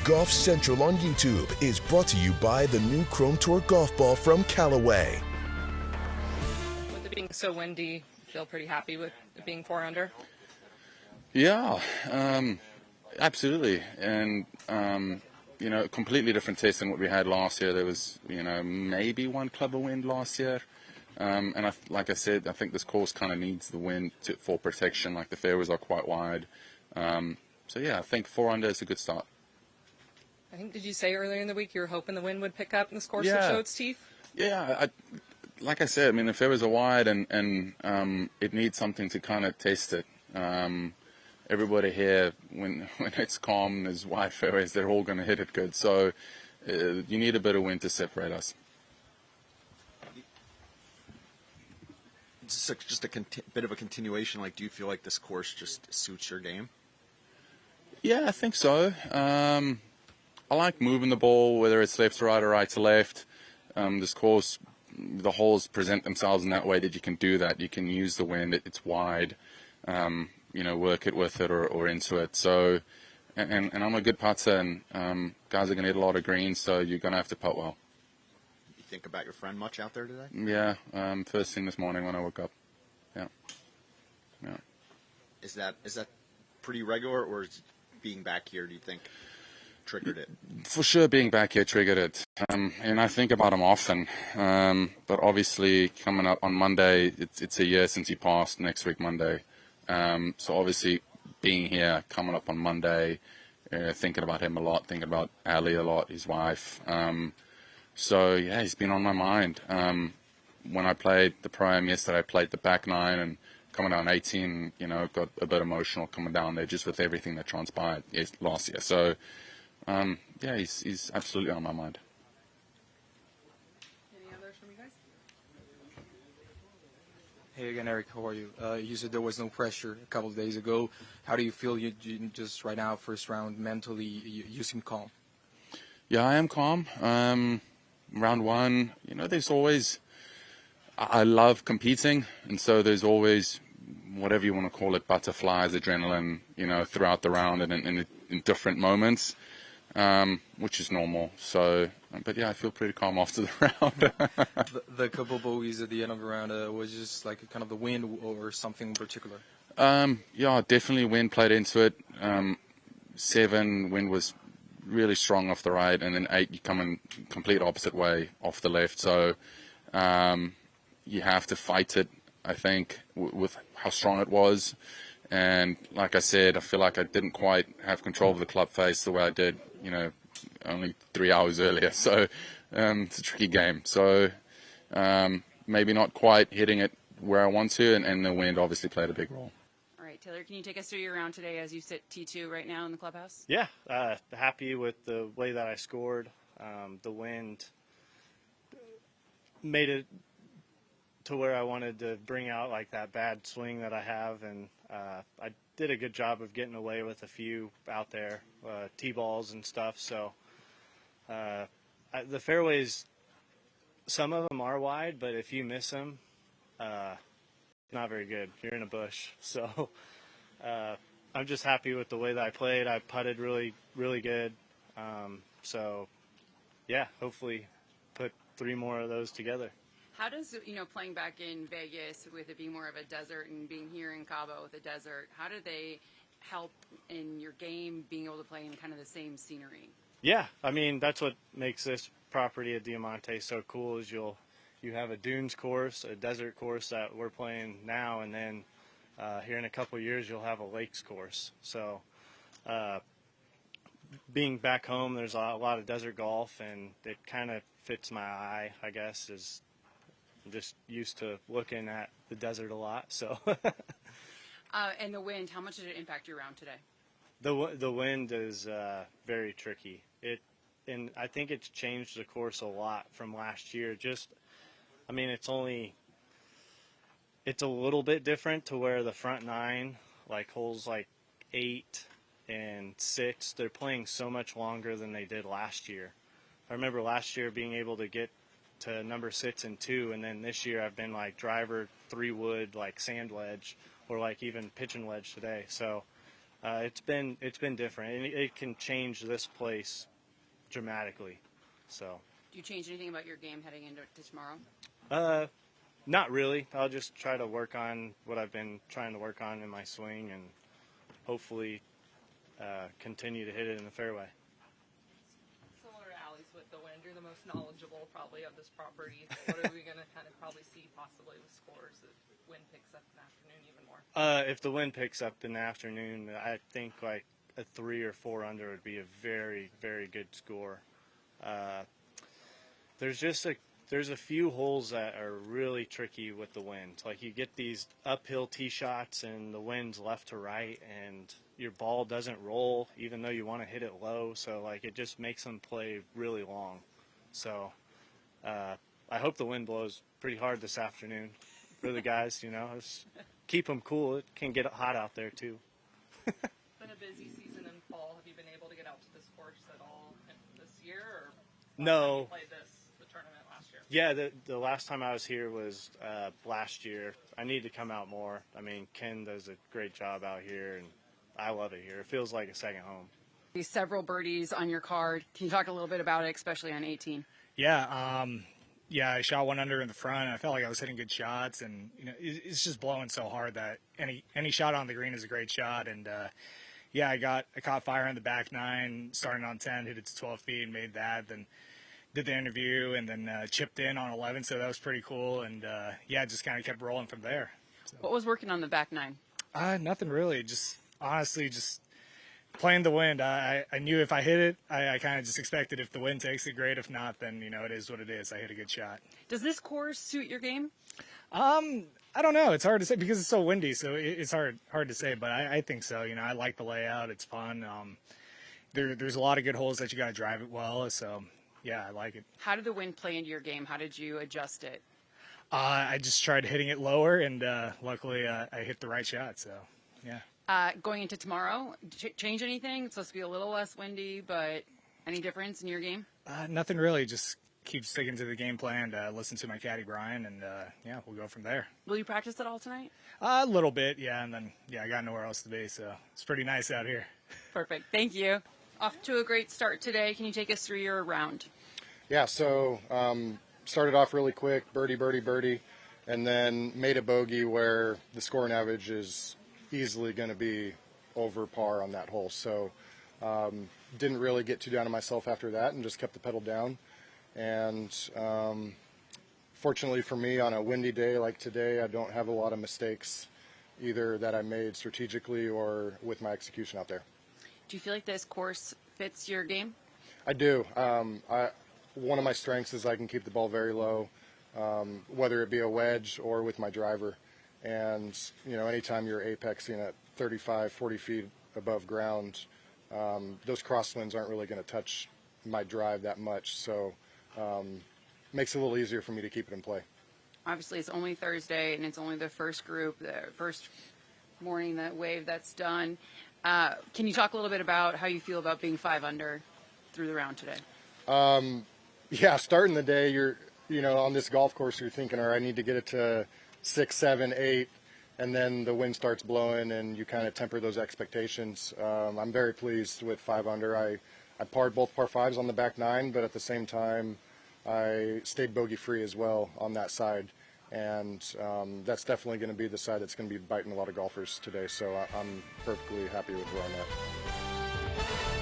Golf Central on YouTube is brought to you by the new Chrome Tour golf ball from Callaway. With it being so windy, feel pretty happy with it being 4 under? Yeah, absolutely. And, completely different test than what we had last year. There was, maybe one club of wind last year. And like I said, I think this course kind of needs the wind for protection. Like the fairways are quite wide. I think 4 under is a good start. I think, did you say earlier in the week you were hoping the wind would pick up and this course Yeah. would show its teeth? Yeah, like I said, the fairways are wide and it needs something to kind of test it. Everybody here, when it's calm, there's wide fairways, they're all going to hit it good. So you need a bit of wind to separate us. Just a bit of a continuation. Like, do you feel like this course just suits your game? Yeah, I think so. I like moving the ball, whether it's left to right or right to left. This course, the holes present themselves in that way that you can do that. You can use the wind. It's wide. Work it with it or into it. So, and I'm a good putter, and guys are going to hit a lot of greens, so you're going to have to putt well. You think about your friend much out there today? Yeah, first thing this morning when I woke up. Yeah. Is that pretty regular, or is being back here, do you think, triggered it? For sure, being back here triggered it. And I think about him often. But obviously, coming up on Monday, it's a year since he passed, next week Monday. So obviously, being here, coming up on Monday, thinking about him a lot, thinking about Ali a lot, his wife. He's been on my mind. When I played the Pro-Am yesterday, I played the back nine, and coming down 18, got a bit emotional coming down there just with everything that transpired last year. So, he's absolutely on my mind. Any others from you guys? Hey again, Eric, how are you? You said there was no pressure a couple of days ago. How do you feel you just right now, first round, mentally, you seem calm? Yeah, I am calm. Round one, there's always, I love competing, and so there's always, whatever you want to call it, butterflies, adrenaline, throughout the round and in different moments, which is normal. So, but yeah, I feel pretty calm after the round. the couple bogeys at the end of the round was just like kind of the wind or something in particular? Definitely wind played into it. 7, wind was really strong off the right, and then 8, you come in complete opposite way off the left. So you have to fight it, I think, with how strong it was. And like I said, I feel like I didn't quite have control of the club face the way I did, only 3 hours earlier. So it's a tricky game. So maybe not quite hitting it where I want to, and the wind obviously played a big role. All right, Taylor, can you take us through your round today as you sit T2 right now in the clubhouse? Yeah, happy with the way that I scored. The wind made it to where I wanted to bring out like that bad swing that I have, and I did a good job of getting away with a few out there, T-balls and stuff. So the fairways, some of them are wide, but if you miss them, not very good. You're in a bush. So I'm just happy with the way that I played. I putted really, really good. Hopefully put 3 more of those together. How does, playing back in Vegas with it being more of a desert and being here in Cabo with a desert, how do they help in your game being able to play in kind of the same scenery? Yeah, that's what makes this property at Diamante so cool is you have a dunes course, a desert course that we're playing now, and then here in a couple of years you'll have a lakes course. So being back home, there's a lot of desert golf, and it kind of fits my eye, I guess, is I'm just used to looking at the desert a lot. So. And the wind, how much did it impact your round today? The wind is very tricky. And I think it's changed the course a lot from last year. It's a little bit different to where the front 9, like holes like 8 and 6, they're playing so much longer than they did last year. I remember last year being able to get to number 6 and 2, and then this year I've been like driver, 3 wood, like sand wedge, or like even pitch and wedge today. So It's been different, and it can change this place dramatically. So. Do you change anything about your game heading into tomorrow? Not really. I'll just try to work on what I've been trying to work on in my swing, and hopefully continue to hit it in the fairway. Similar to Allie's with the wind, you're the most knowledgeable probably of this property. What are we going to kind of probably see possibly with scores if wind picks up in the afternoon even more? If the wind picks up in the afternoon, I think like a 3 or 4 under would be a very, very good score. There's a few holes that are really tricky with the wind. Like you get these uphill tee shots and the wind's left to right, and your ball doesn't roll even though you want to hit it low. So like it just makes them play really long. So I hope the wind blows pretty hard this afternoon for the guys. Just keep them cool. It can get hot out there too. It's been a busy season in fall. Have you been able to get out to this course at all this year? Or No. you played the tournament last year? Yeah, the last time I was here was last year. I need to come out more. I mean, Ken does a great job out here, and I love it here. It feels like a second home. Several birdies on your card. Can you talk a little bit about it, especially on 18? Yeah, I shot 1 under in the front, and I felt like I was hitting good shots, and it's just blowing so hard that any shot on the green is a great shot, and I caught fire on the back 9, starting on 10, hit it to 12 feet, and made that, then did the interview, and then chipped in on 11, so that was pretty cool, and just kind of kept rolling from there. So. What was working on the back 9? Nothing really, honestly, just playing the wind. I knew if I hit it, I kind of just expected if the wind takes it, great. If not, then, it is what it is. I hit a good shot. Does this course suit your game? I don't know. It's hard to say because it's so windy, so it's hard to say, but I think so. I like the layout. It's fun. There's a lot of good holes that you got to drive it well, so, yeah, I like it. How did the wind play into your game? How did you adjust it? I just tried hitting it lower, and luckily I hit the right shot, so, yeah. Going into tomorrow, change anything? It's supposed to be a little less windy, but any difference in your game? Nothing really. Just keep sticking to the game plan, listen to my caddy, Brian, and, we'll go from there. Will you practice at all tonight? A little bit, yeah, and then, I got nowhere else to be, so it's pretty nice out here. Perfect. Thank you. Off to a great start today. Can you take us through your round? Yeah, so started off really quick, birdie, and then made a bogey where the scoring average is easily going to be over par on that hole. So didn't really get too down on myself after that and just kept the pedal down. And fortunately for me, on a windy day like today, I don't have a lot of mistakes either that I made strategically or with my execution out there. Do you feel like this course fits your game? I do. One of my strengths is I can keep the ball very low, whether it be a wedge or with my driver. And, anytime you're apexing at 35, 40 feet above ground, those crosswinds aren't really going to touch my drive that much. So makes it a little easier for me to keep it in play. Obviously, it's only Thursday, and it's only the first group, the first morning, that wave that's done. Can you talk a little bit about how you feel about being 5 under through the round today? Starting the day, you're, on this golf course, you're thinking, all right, I need to get it to 6, 7, 8, and then the wind starts blowing and you kind of temper those expectations. I'm very pleased with 5 under. I parred both par 5s on the back 9, but at the same time, I stayed bogey free as well on that side. And that's definitely going to be the side that's going to be biting a lot of golfers today. So I'm perfectly happy with where I'm at.